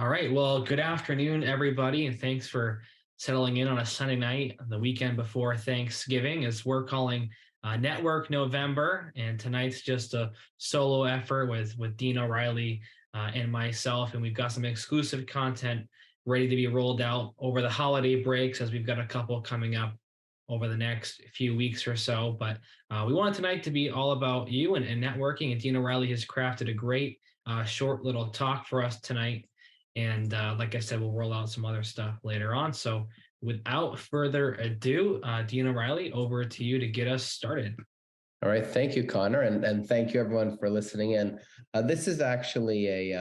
All right. Well, good afternoon, everybody, and thanks for settling in on a Sunday night, the weekend before Thanksgiving, as we're calling Network November. And tonight's just a solo effort with Dean O'Reilly and myself, and we've got some exclusive content ready to be rolled out over the holiday breaks, as we've got a couple coming up over the next few weeks or so. But we want tonight to be all about you and networking. And Dean O'Reilly has crafted a great short little talk for us tonight. And like I said, we'll roll out some other stuff later on. So without further ado, Dean O'Reilly, over to you to get us started. All right. Thank you, Connor. And thank you, everyone, for listening in. This is actually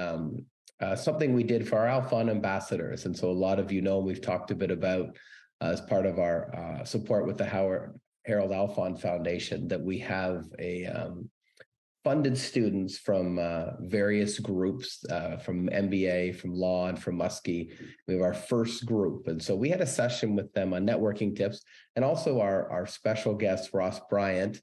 something we did for our Alphon ambassadors. And so a lot of you know, we've talked a bit about as part of our support with the Harold Alphon Foundation, that we have funded students from various groups, from MBA, from law, and from Muskie. We have our first group. And so we had a session with them on networking tips, and also our special guest, Ross Bryant,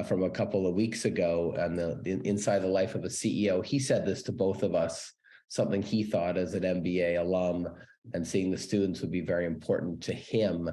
from a couple of weeks ago on the Inside the Life of a CEO. He said this to both of us, something he thought as an MBA alum, and seeing the students would be very important to him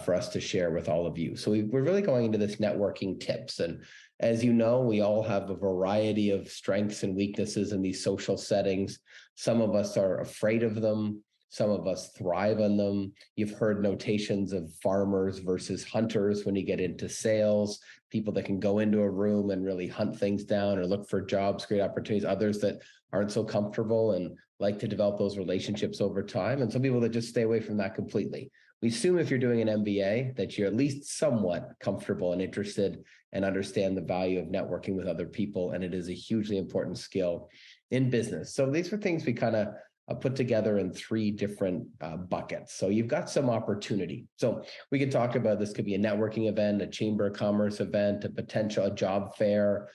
for us to share with all of you. So we're really going into this networking tips. And as you know, we all have a variety of strengths and weaknesses in these social settings. Some of us are afraid of them. Some of us thrive on them. You've heard notations of farmers versus hunters when you get into sales, people that can go into a room and really hunt things down or look for jobs, great opportunities, others that aren't so comfortable and like to develop those relationships over time, and some people that just stay away from that completely. We assume if you're doing an MBA that you're at least somewhat comfortable and interested and understand the value of networking with other people, and it is a hugely important skill in business. So these are things we kind of put together in three different buckets. So you've got some opportunity. So we can talk about, this could be a networking event, a chamber of commerce event, a job fair,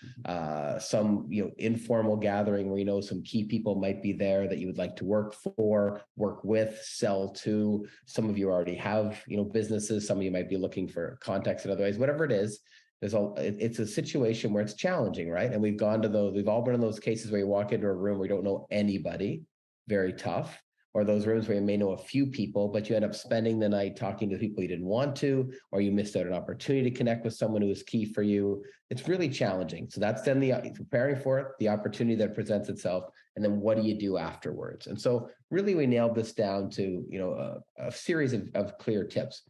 some informal gathering where some key people might be there that you would like to work for, work with, sell to. Some of you already have businesses. Some of you might be looking for contacts and otherwise. Whatever it is, it's a situation where it's challenging, right? And we've gone to those. We've all been in those cases where you walk into a room where you don't know anybody. Very tough. Or those rooms where you may know a few people, but you end up spending the night talking to people you didn't want to, or you missed out an opportunity to connect with someone who was key for you. It's really challenging. So that's then preparing for it, the opportunity that presents itself, and then what do you do afterwards? And so really we nailed this down to a series of clear tips.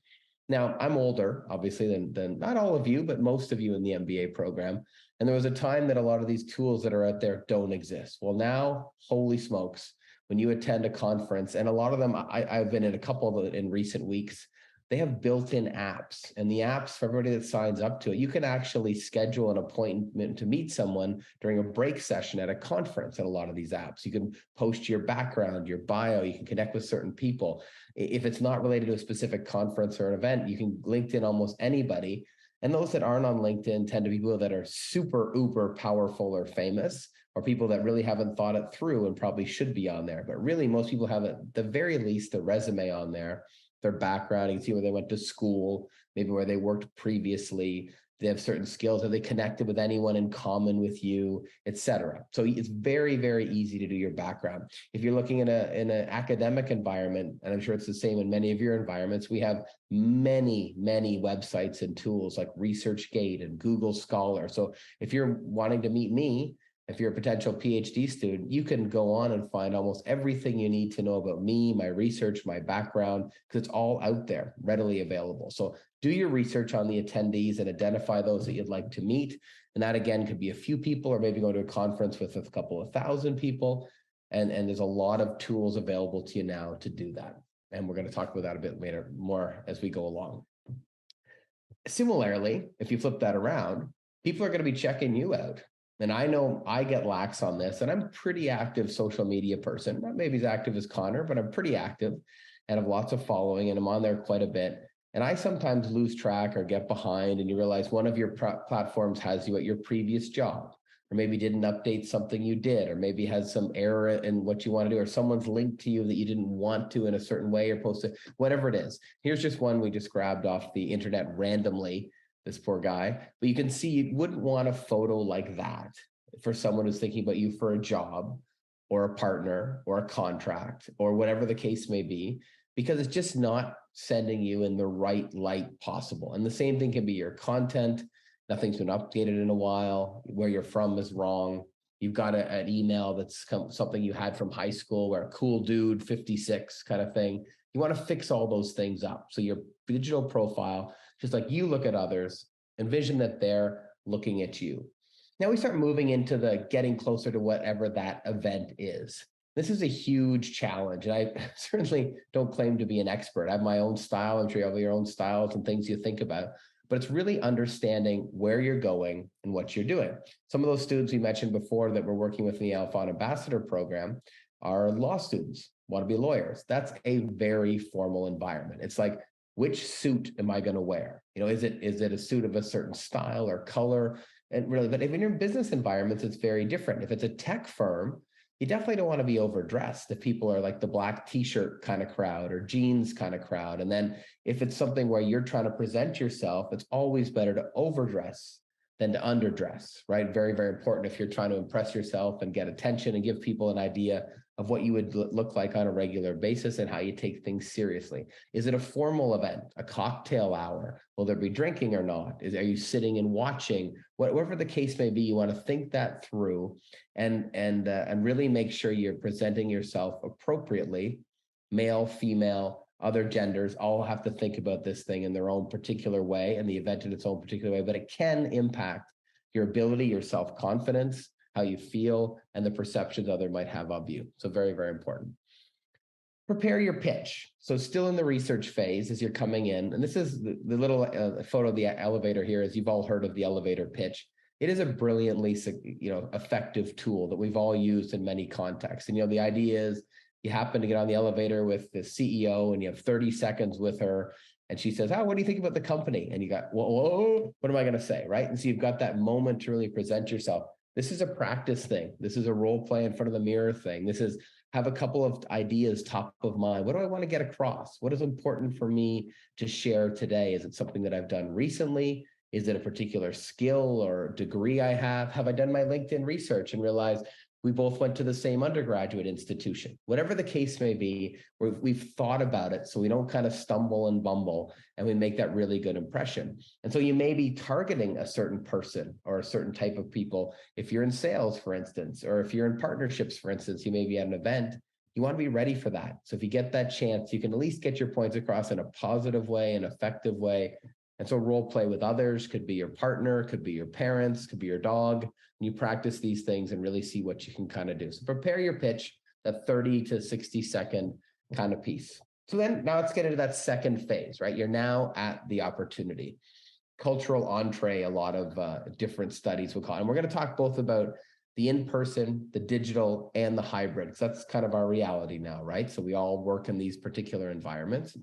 Now, I'm older, obviously, than not all of you, but most of you in the MBA program. And there was a time that a lot of these tools that are out there don't exist. Well, now, holy smokes, when you attend a conference, and a lot of them, I've been in a couple of them in recent weeks, they have built-in apps. And the apps, for everybody that signs up to it, you can actually schedule an appointment to meet someone during a break session at a conference at a lot of these apps. You can post your background, your bio, you can connect with certain people. If it's not related to a specific conference or an event, you can LinkedIn almost anybody. And those that aren't on LinkedIn tend to be people that are super, uber powerful or famous, or people that really haven't thought it through and probably should be on there. But really, most people have, at the very least, the resume on there, their background. You can see where they went to school, maybe where they worked previously. They have certain skills. Have they connected with anyone in common with you, et cetera? So it's very, very easy to do your background. If you're looking in an academic environment, and I'm sure it's the same in many of your environments, we have many, many websites and tools like ResearchGate and Google Scholar. So if you're wanting to meet me, if you're a potential PhD student, you can go on and find almost everything you need to know about me, my research, my background, because it's all out there, readily available. So do your research on the attendees and identify those that you'd like to meet. And that, again, could be a few people, or maybe go to a conference with a couple of thousand people. And there's a lot of tools available to you now to do that. And we're going to talk about that a bit later, more as we go along. Similarly, if you flip that around, people are going to be checking you out. And I know I get lax on this, and I'm a pretty active social media person. Not maybe as active as Connor, but I'm pretty active and have lots of following, and I'm on there quite a bit. And I sometimes lose track or get behind, and you realize one of your platforms has you at your previous job, or maybe didn't update something you did, or maybe has some error in what you want to do, or someone's linked to you that you didn't want to in a certain way, or posted, whatever it is. Here's just one we just grabbed off the internet randomly. This poor guy, but you can see you wouldn't want a photo like that for someone who's thinking about you for a job, or a partner or a contract or whatever the case may be, because it's just not sending you in the right light possible. And the same thing can be your content. Nothing's been updated in a while. Where you're from is wrong. You've got an email that's something you had from high school where cool dude 56 kind of thing. You want to fix all those things up. So your digital profile, just like you look at others, envision that they're looking at you. Now we start moving into the getting closer to whatever that event is. This is a huge challenge. And I certainly don't claim to be an expert. I have my own style. I'm sure you have your own styles and things you think about, but it's really understanding where you're going and what you're doing. Some of those students we mentioned before that we're working with in the Alpha Ambassador program are law students, want to be lawyers. That's a very formal environment. It's like, which suit am I going to wear? Is it a suit of a certain style or color? And really, but if in your business environments, it's very different. If it's a tech firm, you definitely don't want to be overdressed if people are like the black t-shirt kind of crowd or jeans kind of crowd. And then if it's something where you're trying to present yourself, it's always better to overdress than to underdress, right? Very, very important if you're trying to impress yourself and get attention and give people an idea of what you would look like on a regular basis and how you take things seriously. Is it a formal event, a cocktail hour? Will there be drinking or not? Are you sitting and watching? Whatever the case may be, you want to think that through and really make sure you're presenting yourself appropriately. Male, female, other genders all have to think about this thing in their own particular way and the event in its own particular way, but it can impact your ability, your self-confidence, how you feel, and the perceptions others might have of you. So very, very important. Prepare your pitch. So still in the research phase as you're coming in, and this is the little photo of the elevator here, as you've all heard of the elevator pitch. It is a brilliantly, effective tool that we've all used in many contexts. And, the idea is you happen to get on the elevator with the CEO and you have 30 seconds with her and she says, what do you think about the company? And you got, whoa, what am I going to say, right? And so you've got that moment to really present yourself. This is a practice thing. This is a role play in front of the mirror thing. This is have a couple of ideas top of mind. What do I want to get across? What is important for me to share today? Is it something that I've done recently? Is it a particular skill or degree I have? Have I done my LinkedIn research and realized we both went to the same undergraduate institution? Whatever the case may be, we've thought about it so we don't kind of stumble and bumble and we make that really good impression. And so you may be targeting a certain person or a certain type of people. If you're in sales, for instance, or if you're in partnerships, for instance, you may be at an event, you want to be ready for that. So if you get that chance, you can at least get your points across in a positive way, an effective way. And so role play with others could be your partner, could be your parents, could be your dog. And you practice these things and really see what you can kind of do. So prepare your pitch, that 30 to 60 second kind of piece. So then now let's get into that second phase, right? You're now at the opportunity. Cultural entree, a lot of different studies will call it. And we're going to talk both about the in-person, the digital, and the hybrid, because that's kind of our reality now, right? So we all work in these particular environments.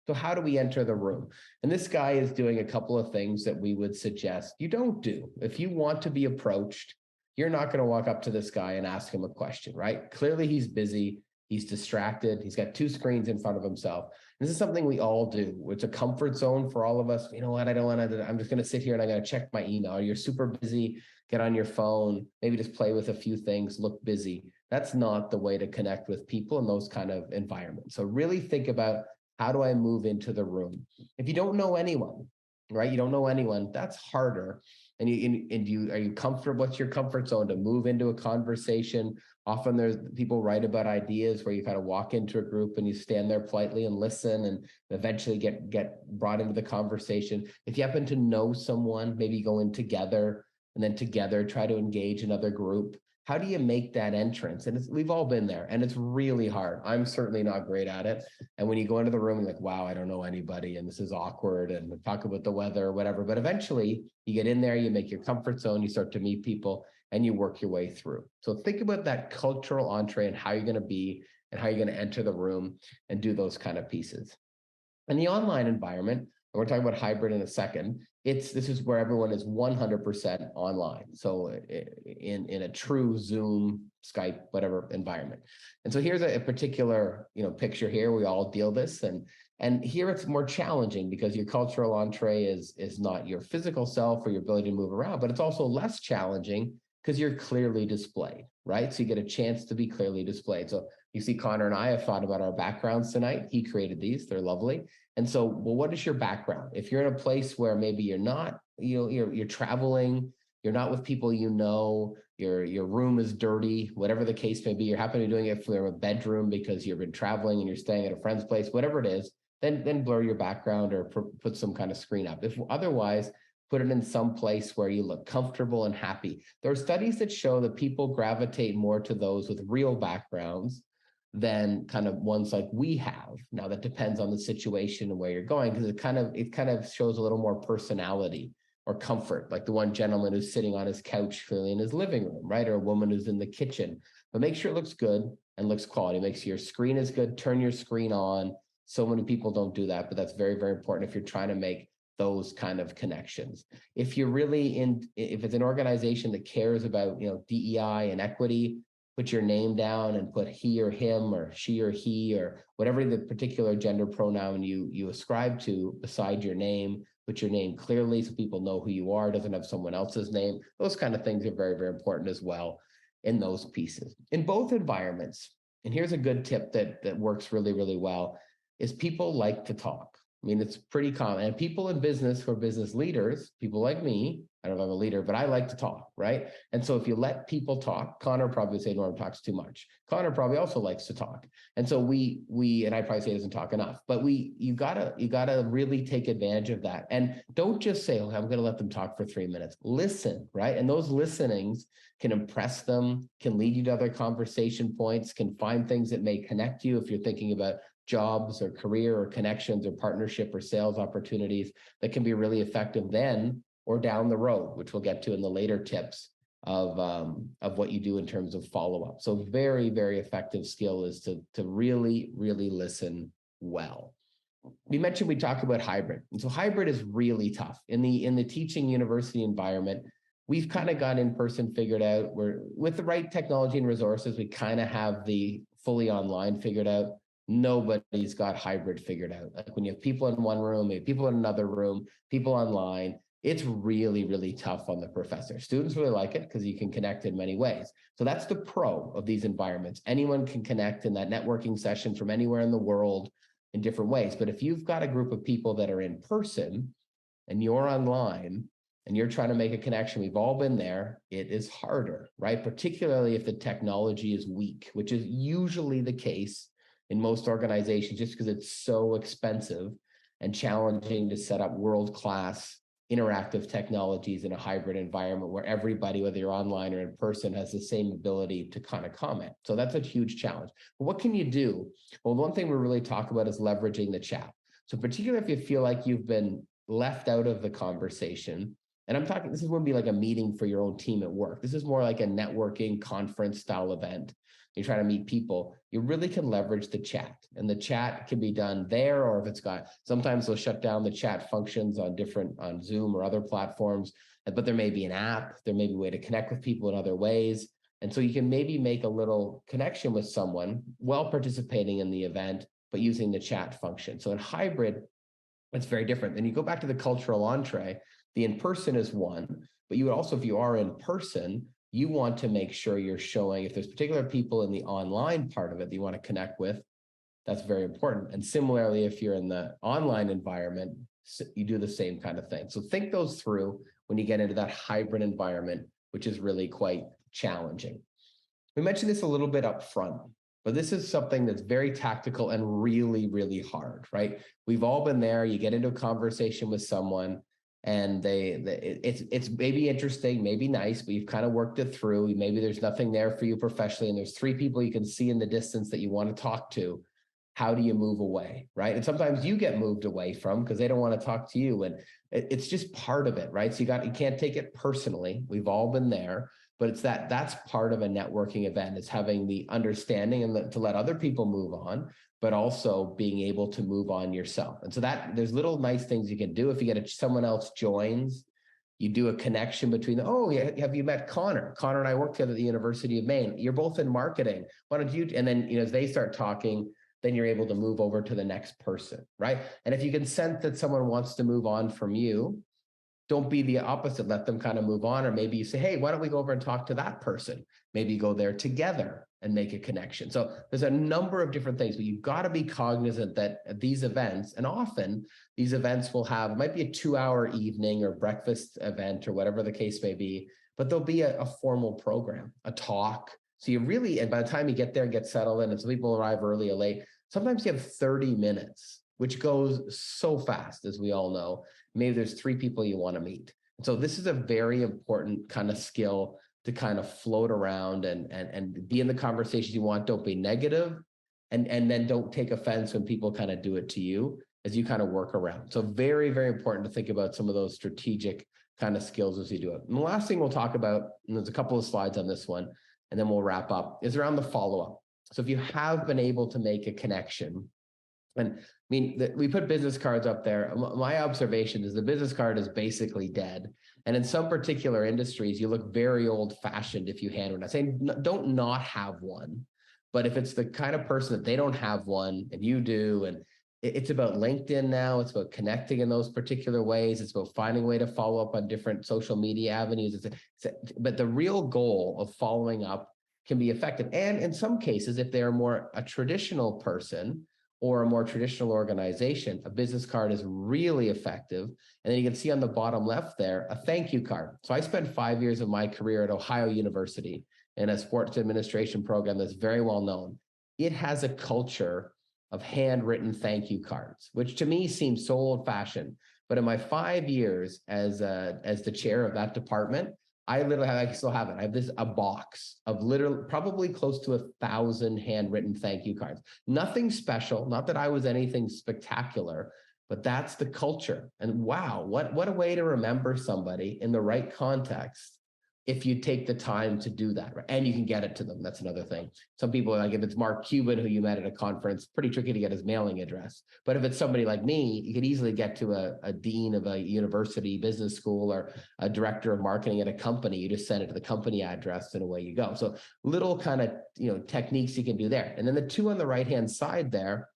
So how do we enter the room? And this guy is doing a couple of things that we would suggest you don't do. If you want to be approached, you're not going to walk up to this guy and ask him a question, right? Clearly he's busy, he's distracted, he's got two screens in front of himself. This is something we all do. It's a comfort zone for all of us. You know what, I don't want to, I'm just going to sit here and I'm going to check my email. You're super busy, get on your phone, maybe just play with a few things, look busy. That's not the way to connect with people in those kind of environments. So really think about, how do I move into the room? If you don't know anyone, right? You don't know anyone, that's harder. Are you comfortable? What's your comfort zone to move into a conversation? Often there's people write about ideas where you kind of walk into a group and you stand there politely and listen and eventually get brought into the conversation. If you happen to know someone, maybe go in together and then together try to engage another group. How do you make that entrance? And we've all been there and it's really hard. I'm certainly not great at it. And when you go into the room, you're like, wow, I don't know anybody and this is awkward and talk about the weather or whatever. But eventually you get in there, you make your comfort zone, you start to meet people and you work your way through. So think about that cultural entree and how you're going to be and how you're going to enter the room and do those kind of pieces. In the online environment, and we're talking about hybrid in a second, this is where everyone is 100% online. So in a true Zoom, Skype, whatever environment. And so here's a particular picture here. We all deal this. And here it's more challenging because your cultural entree is not your physical self or your ability to move around, but it's also less challenging Because you're clearly displayed, right? So you get a chance to be clearly displayed. So you see, Connor and I have thought about our backgrounds tonight. He created these, they're lovely. And so, well, what is your background? If you're in a place where maybe you're not, you're traveling, you're not with people you know, your room is dirty, whatever the case may be, you're happen to be doing it from a bedroom because you've been traveling and you're staying at a friend's place, whatever it is, then blur your background or put some kind of screen up. If otherwise, put it in some place where you look comfortable and happy. There are studies that show that people gravitate more to those with real backgrounds than kind of ones like we have. Now that depends on the situation and where you're going, because it kind of shows a little more personality or comfort, like the one gentleman who's sitting on his couch clearly in his living room, right? Or a woman who's in the kitchen. But make sure it looks good and looks quality. Make sure your screen is good, turn your screen on. So many people don't do that, but that's very, very important if you're trying to make those kind of connections. If you're really if it's an organization that cares about, DEI and equity, put your name down and put he or him or she or he or whatever the particular gender pronoun you ascribe to beside your name. Put your name clearly so people know who you are, doesn't have someone else's name. Those kind of things are very, very important as well in those pieces. In both environments, and here's a good tip that works really, really well, is people like to talk. I mean, it's pretty common. And people in business who are business leaders, people like me, I don't know if I'm a leader, but I like to talk, right? And so if you let people talk, Connor probably say Norm talks too much. Connor probably also likes to talk. And so we and I probably say doesn't talk enough, but you gotta really take advantage of that. And don't just say, oh, I'm gonna let them talk for 3 minutes. Listen, right? And those listenings can impress them, can lead you to other conversation points, can find things that may connect you if you're thinking about jobs or career or connections or partnership or sales opportunities that can be really effective then or down the road, which we'll get to in the later tips of what you do in terms of follow-up. So very, very effective skill is to really, really listen well. We mentioned we talk about hybrid. And so hybrid is really tough. In the teaching university environment, we've kind of got in-person figured out. We're with the right technology and resources, we kind of have the fully online figured out. Nobody's got hybrid figured out. Like when you have people in one room, maybe people in another room, people online, it's really, really tough on the professor. Students really like it because you can connect in many ways. So that's the pro of these environments. Anyone can connect in that networking session from anywhere in the world in different ways. But if you've got a group of people that are in person and you're online and you're trying to make a connection, we've all been there, it is harder, right? Particularly if the technology is weak, which is usually the case in most organizations, just because it's so expensive and challenging to set up world-class interactive technologies in a hybrid environment where everybody, whether you're online or in person, has the same ability to kind of comment. So that's a huge challenge. But what can you do? Well, one thing we really talk about is leveraging the chat. So particularly if you feel like you've been left out of the conversation, and I'm talking, this wouldn't be like a meeting for your own team at work. This is more like a networking conference style event. You're trying to meet people, you really can leverage the chat, and the chat can be done there, or if it's got, sometimes they'll shut down the chat functions on Zoom or other platforms, but there may be an app, there may be a way to connect with people in other ways. And so you can maybe make a little connection with someone while participating in the event, but using the chat function. So in hybrid, it's very different. Then you go back to the cultural entree, the in-person is one, but you would also, if you are in person, you want to make sure you're showing, if there's particular people in the online part of it that you want to connect with, that's very important. And similarly, if you're in the online environment, you do the same kind of thing. So think those through when you get into that hybrid environment, which is really quite challenging. We mentioned this a little bit up front, but this is something that's very tactical and really, really hard, right? We've all been there. You get into a conversation with someone and it's maybe interesting, maybe nice, but you've kind of worked it through. Maybe there's nothing there for you professionally, and there's 3 people you can see in the distance that you want to talk to. How do you move away, right? And sometimes you get moved away from because they don't want to talk to you, and it's just part of it, right? So you can't take it personally. We've all been there, but it's that's part of a networking event, is having the understanding and to let other people move on, but also being able to move on yourself. And so that there's little nice things you can do. If you get someone else joins, you do a connection between, oh, yeah, have you met Connor? Connor and I work together at the University of Maine. You're both in marketing. Why don't you? And then, as they start talking, then you're able to move over to the next person, right? And if you can sense that someone wants to move on from you, Don't be the opposite. Let them kind of move on. Or maybe you say, hey, why don't we go over and talk to that person? Maybe you go there together and make a connection. So there's a number of different things, but you've got to be cognizant that at these events, and often these events will have, it might be a 2-hour evening or breakfast event or whatever the case may be, but there'll be a formal program, a talk. So you really, and by the time you get there and get settled in, and some people arrive early or late, sometimes you have 30 minutes, which goes so fast, as we all know. Maybe there's 3 people you want to meet. So this is a very important kind of skill to kind of float around and be in the conversations you want. Don't be negative, and then don't take offense when people kind of do it to you as you kind of work around. So very, very important to think about some of those strategic kind of skills as you do it. And the last thing we'll talk about, and there's a couple of slides on this one, and then we'll wrap up, is around the follow-up. So if you have been able to make a connection, and I mean, we put business cards up there. My observation is the business card is basically dead. And in some particular industries, you look very old fashioned if you hand one. I'm saying don't not have one. But if it's the kind of person that they don't have one and you do, and it's about LinkedIn now, it's about connecting in those particular ways. It's about finding a way to follow up on different social media avenues. But the real goal of following up can be effective. And in some cases, if they're more a traditional person, or a more traditional organization, a business card is really effective. And then you can see on the bottom left there, a thank you card. So I spent 5 years of my career at Ohio University in a sports administration program that's very well known. It has a culture of handwritten thank you cards, which to me seems so old fashioned. But in my 5 years as the chair of that department, I still have it. I have a box of literally probably close to 1,000 handwritten thank you cards. Nothing special, not that I was anything spectacular, but that's the culture. And wow, what a way to remember somebody in the right context if you take the time to do that, right? And you can get it to them. That's another thing. Some people, like if it's Mark Cuban, who you met at a conference, pretty tricky to get his mailing address. But if it's somebody like me, you could easily get to a dean of a university business school or a director of marketing at a company. You just send it to the company address and away you go. So little kind of, techniques you can do there. And then the 2 on the right-hand side there,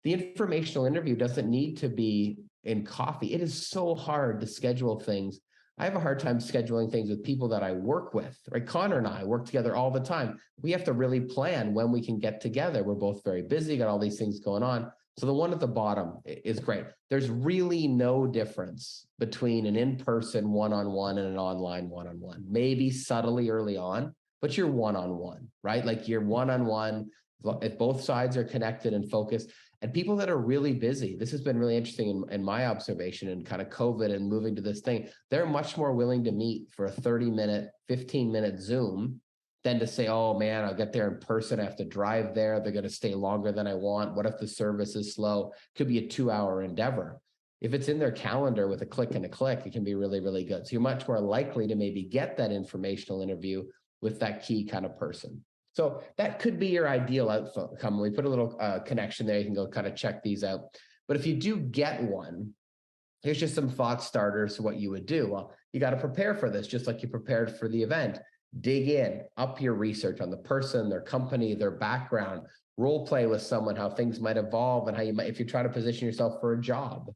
the informational interview doesn't need to be in coffee. It is so hard to schedule things. I have a hard time scheduling things with people that I work with, right? Connor and I work together all the time. We have to really plan when we can get together. We're both very busy, got all these things going on. So the one at the bottom is great. There's really no difference between an in-person one-on-one and an online one-on-one. Maybe subtly early on, but you're one-on-one, right? Like you're one-on-one. If both sides are connected and focused. And people that are really busy, this has been really interesting in my observation and kind of COVID and moving to this thing, they're much more willing to meet for a 30-minute, 15-minute Zoom than to say, oh man, I'll get there in person. I have to drive there. They're going to stay longer than I want. What if the service is slow? Could be a 2-hour endeavor. If it's in their calendar with a click and a click, it can be really, really good. So you're much more likely to maybe get that informational interview with that key kind of person. So that could be your ideal outcome. We put a little connection there. You can go kind of check these out. But if you do get one, here's just some thought starters to what you would do. Well, you got to prepare for this, just like you prepared for the event. Dig in, up your research on the person, their company, their background, role play with someone, how things might evolve, and how you might, if you try to position yourself for a job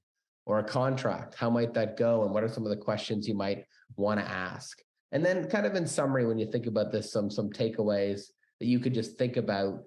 or a contract, how might that go? And what are some of the questions you might want to ask? And then kind of in summary, when you think about this, some takeaways that you could just think about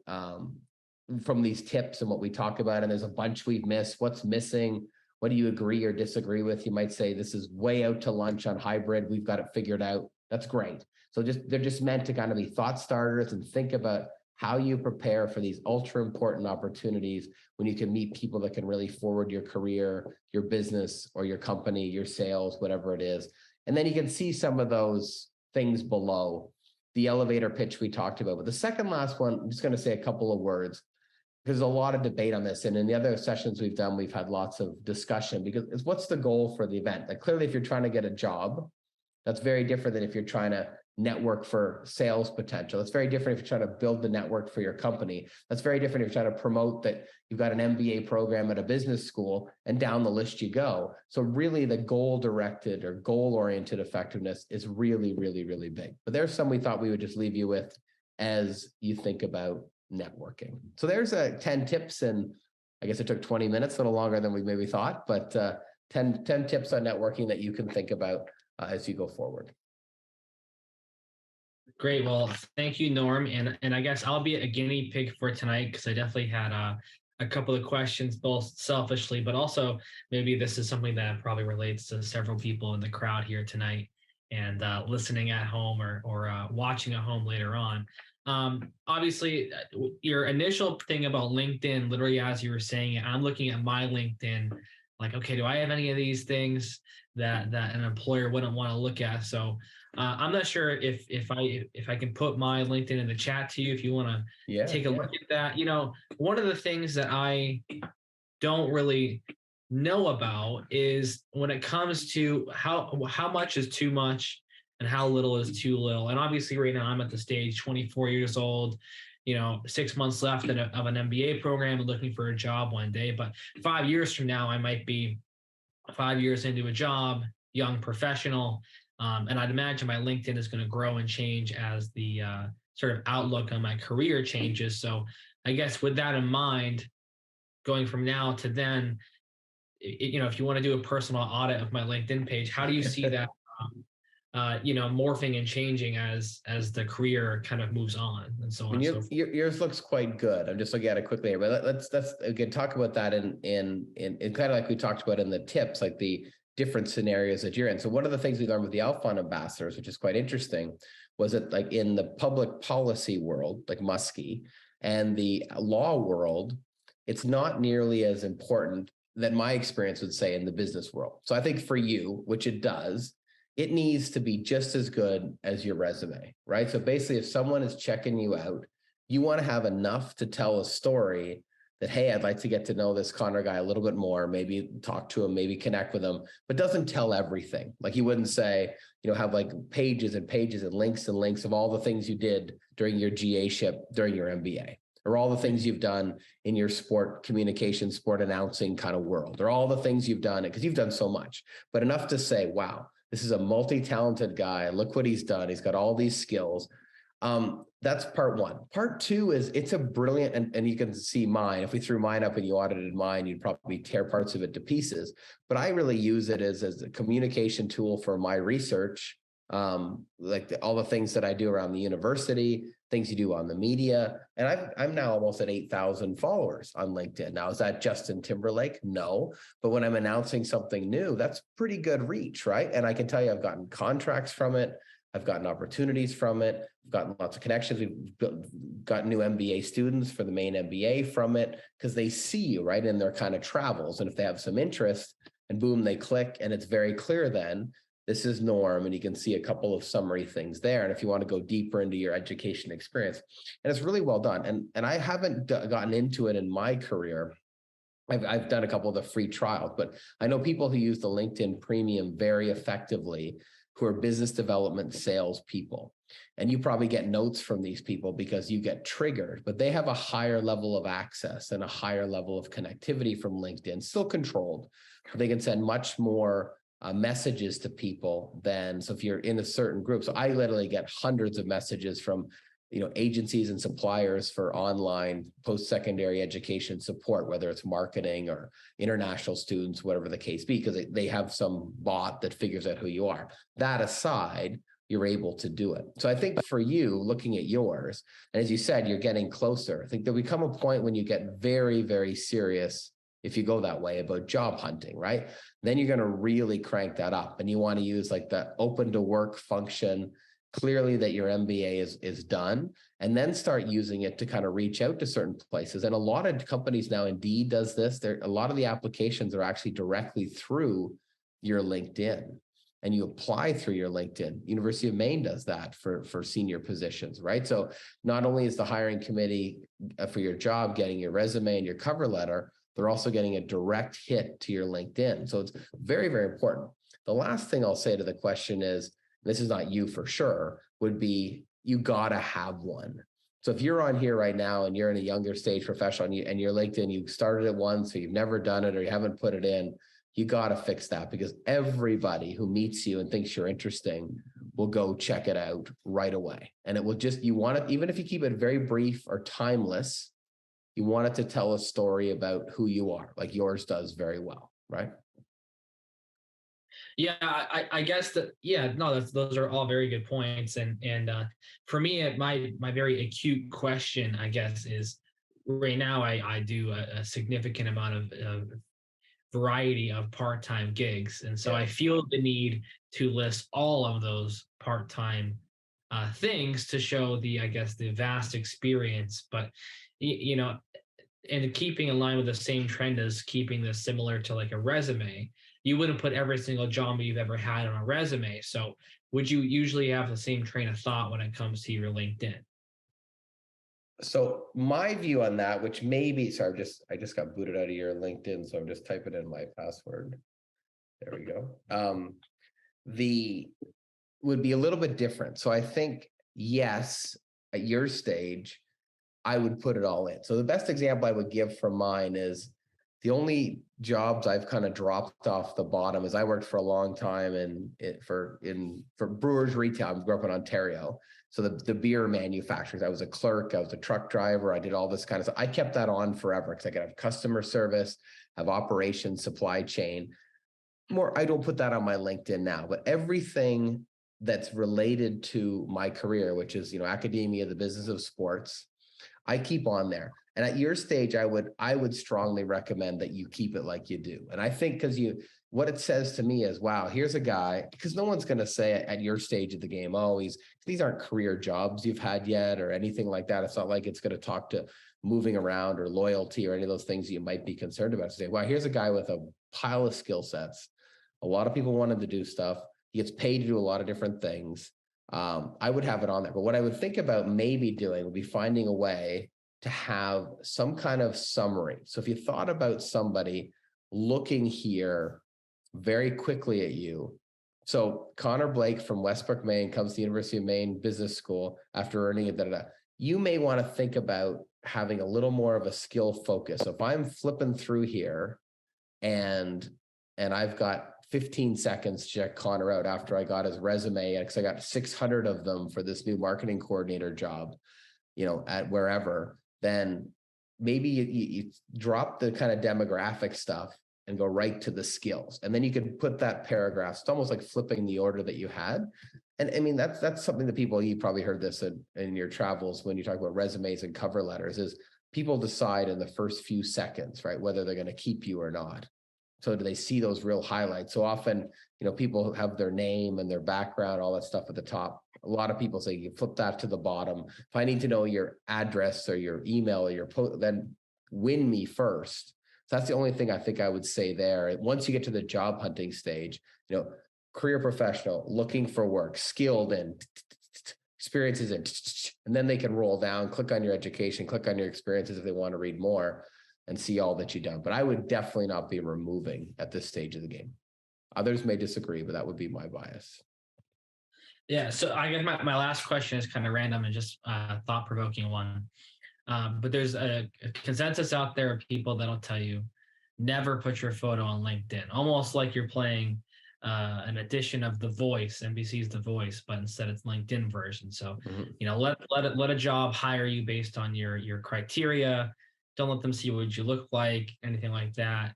from these tips and what we talk about. And there's a bunch we've missed. What's missing? What do you agree or disagree with? You might say, this is way out to lunch on hybrid. We've got it figured out. That's great. So they're just meant to kind of be thought starters and think about how you prepare for these ultra important opportunities when you can meet people that can really forward your career, your business, or your company, your sales, whatever it is. And then you can see some of those things below. The elevator pitch we talked about. But the second last one, I'm just going to say a couple of words. There's a lot of debate on this. And in the other sessions we've done, we've had lots of discussion because it's what's the goal for the event? Like clearly, if you're trying to get a job, that's very different than if you're trying to network for sales potential. It's very different if you're trying to build the network for your company. That's very different if you're trying to promote that you've got an MBA program at a business school and down the list you go. So really the goal-directed or goal-oriented effectiveness is really, really, really big. But there's some we thought we would just leave you with as you think about networking. So there's 10 tips, and I guess it took 20 minutes, a little longer than we maybe thought, but 10 tips on networking that you can think about as you go forward. Great. Well, thank you, Norm. And I guess I'll be a guinea pig for tonight because I definitely had a couple of questions, both selfishly, but also maybe this is something that probably relates to several people in the crowd here tonight and listening at home or watching at home later on. Obviously, your initial thing about LinkedIn, literally as you were saying it, I'm looking at my LinkedIn, like, okay, do I have any of these things that an employer wouldn't want to look at? So I'm not sure if I can put my LinkedIn in the chat to you if you want to take a look at that. One of the things that I don't really know about is when it comes to how much is too much and how little is too little. And obviously, right now I'm at the stage 24 years old. 6 months left of an MBA program and looking for a job one day. But 5 years from now, I might be 5 years into a job, young professional. And I'd imagine my LinkedIn is going to grow and change as the sort of outlook on my career changes. So I guess with that in mind, going from now to then, if you want to do a personal audit of my LinkedIn page, how do you see that, morphing and changing as the career kind of moves on and so on? And so forth? Yours looks quite good. I'm just looking at it quickly here, but let's again talk about that in kind of like we talked about in the tips, like the different scenarios that you're in. So one of the things we learned with the Alpha ambassadors, which is quite interesting, was that like in the public policy world, like Muskie, and the law world, it's not nearly as important than my experience would say in the business world. So I think for you, which it does, it needs to be just as good as your resume, right? So basically, if someone is checking you out, you want to have enough to tell a story that, hey, I'd like to get to know this Connor guy a little bit more, maybe talk to him, maybe connect with him, but doesn't tell everything. Like you wouldn't say, have like pages and pages and links of all the things you did during your GA ship, during your MBA, or all the things you've done in your sport communication, sport announcing kind of world, or all the things you've done, because you've done so much, but enough to say, wow, this is a multi-talented guy. Look what he's done. He's got all these skills. That's part one. Part two is it's a brilliant, and you can see mine. If we threw mine up and you audited mine, you'd probably tear parts of it to pieces. But I really use it as a communication tool for my research, like all the things that I do around the university, things you do on the media. And I'm now almost at 8,000 followers on LinkedIn. Now, is that Justin Timberlake? No. But when I'm announcing something new, that's pretty good reach, right? And I can tell you I've gotten contracts from it. I've gotten opportunities from it. I've gotten lots of connections. We've got new MBA students for the main MBA from it because they see you, right, in their kind of travels. And if they have some interest and boom, they click and it's very clear then, this is Norm, and you can see a couple of summary things there. And if you want to go deeper into your education experience, and it's really well done. And I haven't gotten into it in my career. I've done a couple of the free trials, but I know people who use the LinkedIn Premium very effectively, who are business development sales people. And you probably get notes from these people because you get triggered, but they have a higher level of access and a higher level of connectivity from LinkedIn, still controlled, but they can send much more messages to people than, so if you're in a certain group. So I literally get hundreds of messages from agencies and suppliers for online post-secondary education support, whether it's marketing or international students, whatever the case be, because they have some bot that figures out who you are. That aside, you're able to do it. So I think for you, looking at yours, and as you said, you're getting closer. I think there'll become a point when you get very, very serious, if you go that way, about job hunting, right? Then you're going to really crank that up, and you want to use like the open to work function, clearly that your MBA is done, and then start using it to kind of reach out to certain places. And a lot of companies now, Indeed does this. A lot of the applications are actually directly through your LinkedIn, and you apply through your LinkedIn. University of Maine does that for senior positions, right? So not only is the hiring committee for your job getting your resume and your cover letter, they're also getting a direct hit to your LinkedIn. So it's very, very important. The last thing I'll say to the question is, this is not you for sure, would be you gotta have one. So if you're on here right now and you're in a younger stage professional and you're LinkedIn, you started it once, or you've never done it, or you haven't put it in, you gotta fix that, because everybody who meets you and thinks you're interesting will go check it out right away. And it will just, you want it, even if you keep it very brief or timeless, you want it to tell a story about who you are, like yours does very well, right? Yeah, I guess that, yeah, no, those are all very good points. And for me, my very acute question, I guess, is right now I do a significant amount of variety of part-time gigs. And so Yeah. I feel the need to list all of those part-time things to show the, I guess, the vast experience. But you know, and keeping in line with the same trend as keeping this similar to like a resume, you wouldn't put every single job you've ever had on a resume. So would you usually have the same train of thought when it comes to your LinkedIn? So my view on that, which maybe, sorry, I just got booted out of your LinkedIn, so I'm just typing in my password. There we go. The would be a little bit different. So I think, yes, at your stage, I would put it all in. So the best example I would give from mine is the only jobs I've kind of dropped off the bottom is I worked for a long time for Brewers Retail. I grew up in Ontario. So the beer manufacturers, I was a clerk, I was a truck driver, I did all this kind of stuff. I kept that on forever because I could have customer service, have operations, supply chain. More, I don't put that on my LinkedIn now, but everything that's related to my career, which is, academia, the business of sports, I keep on there. And at your stage, I would strongly recommend that you keep it like you do. And I think because what it says to me is, wow, here's a guy, because no one's going to say at your stage of the game, oh, these aren't career jobs you've had yet or anything like that. It's not like it's going to talk to moving around or loyalty or any of those things you might be concerned about. Say, wow, here's a guy with a pile of skill sets. A lot of people want him to do stuff. He gets paid to do a lot of different things. I would have it on there. But what I would think about maybe doing would be finding a way to have some kind of summary. So if you thought about somebody looking here very quickly at you. So Connor Blake from Westbrook, Maine, comes to the University of Maine Business School after earning it. You may want to think about having a little more of a skill focus. So if I'm flipping through here and I've got 15 seconds to check Connor out after I got his resume, because I got 600 of them for this new marketing coordinator job, at wherever, then maybe you drop the kind of demographic stuff and go right to the skills. And then you could put that paragraph. It's almost like flipping the order that you had. And I mean, that's something that you probably heard this in your travels when you talk about resumes and cover letters, is people decide in the first few seconds, right, whether they're going to keep you or not. So do they see those real highlights? So often, people have their name and their background, all that stuff at the top. A lot of people say you flip that to the bottom. If I need to know your address or your email or your then win me first. So that's the only thing I think I would say there. Once you get to the job hunting stage, career professional, looking for work, skilled in, experiences in, and then they can roll down, click on your education, click on your experiences if they want to read more and see all that you've done. But I would definitely not be removing at this stage of the game. Others may disagree, but that would be my bias. Yeah, so I guess my last question is kind of random and just a thought-provoking one. But there's a consensus out there of people that'll tell you never put your photo on LinkedIn, almost like you're playing an edition of The Voice, NBC's The Voice, but instead it's LinkedIn version. So, let a job hire you based on your criteria. Don't let them see what you look like, anything like that.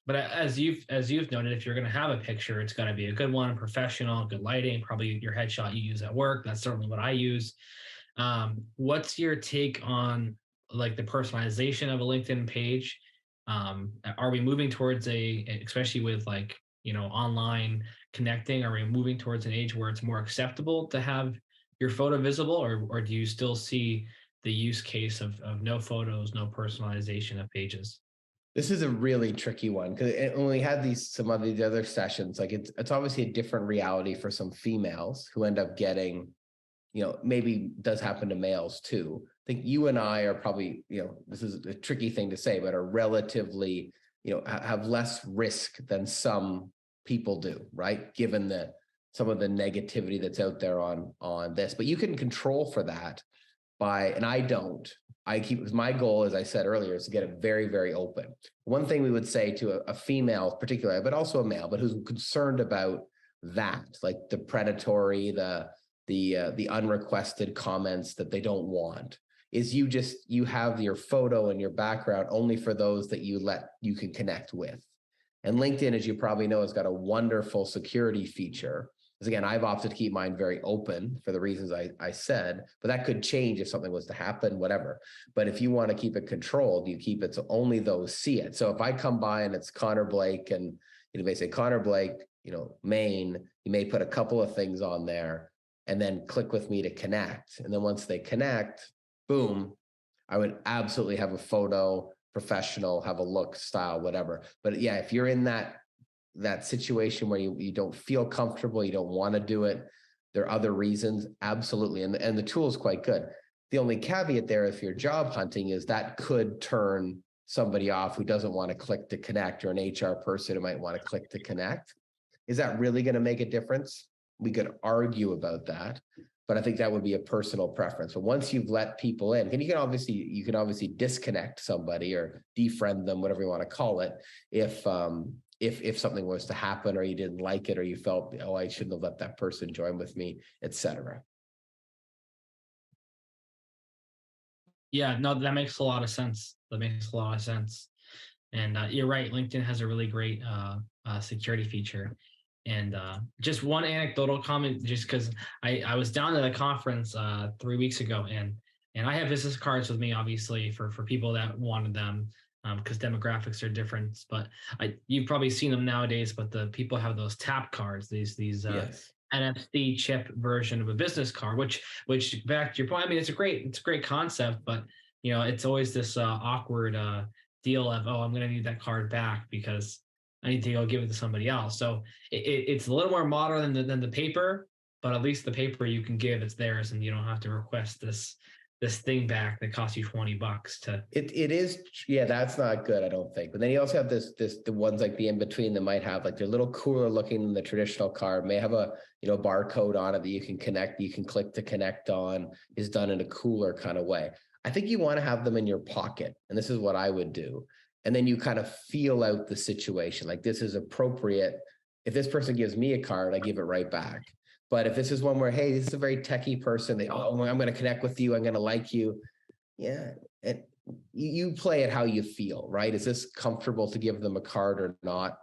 But as you've noted, if you're going to have a picture, it's got to be a good one, professional, good lighting, probably your headshot you use at work. That's certainly what I use. What's your take on like the personalization of a LinkedIn page? Are we moving towards especially with like, online connecting, are we moving towards an age where it's more acceptable to have your photo visible, or do you still see the use case of no photos, no personalization of pages? This is a really tricky one because when we had some of the other sessions, like it's obviously a different reality for some females who end up getting, maybe does happen to males too. I think you and I are probably, this is a tricky thing to say, but are relatively, have less risk than some people do, right? Given some of the negativity that's out there on this, but you can control for that and I don't. My goal, as I said earlier, is to get it very, very open. One thing we would say to a female particularly, but also a male, but who's concerned about that, like the predatory, the unrequested comments that they don't want, is you have your photo and your background only for those that you can connect with. And LinkedIn, as you probably know, has got a wonderful security feature. Because again, I've opted to keep mine very open for the reasons I said, but that could change if something was to happen, whatever. But if you want to keep it controlled, you keep it so only those see it. So if I come by and it's Connor Blake and you may say Connor Blake, Maine, you may put a couple of things on there and then click with me to connect. And then once they connect, boom, I would absolutely have a photo, professional, have a look, style, whatever. But yeah, if you're in that situation where you don't feel comfortable, you don't want to do it, there are other reasons, absolutely. And the tool is quite good. The only caveat there, if you're job hunting, is that could turn somebody off who doesn't want to click to connect, or an HR person who might want to click to connect. Is that really going to make a difference? We could argue about that, but I think that would be a personal preference. But once you've let people in, and you can obviously disconnect somebody or defriend them, whatever you want to call it, if something was to happen or you didn't like it or you felt, oh, I shouldn't have let that person join with me, etc. Yeah, no, that makes a lot of sense. And you're right. LinkedIn has a really great security feature. And just one anecdotal comment, just because I was down at a conference 3 weeks ago, and I have business cards with me, obviously, for people that wanted them, because demographics are different. But you've probably seen them nowadays. But the people have those tap cards, these Yes. NFC chip version of a business card, which back to your point, I mean, it's a great concept, but it's always this awkward deal of, oh, I'm going to need that card back because I need to go give it to somebody else. So it's a little more modern than the paper, but at least the paper you can give, it's theirs, and you don't have to request this thing back that costs you $20 to. It is, yeah, that's not good, I don't think. But then you also have the ones like the in between that might have, like, they're a little cooler looking than the traditional card, may have a barcode on it that you can click to connect on, is done in a cooler kind of way. I think you want to have them in your pocket, and this is what I would do. And then you kind of feel out the situation, like, this is appropriate. If this person gives me a card, I give it right back. But if this is one where, hey, this is a very techie person, I'm going to connect with you, I'm going to like you. Yeah. And you play it how you feel, right? Is this comfortable to give them a card or not?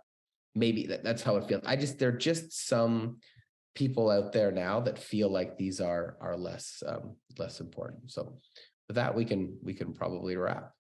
Maybe that's how it feels. There are just some people out there now that feel like these are less important. So with that, we can probably wrap.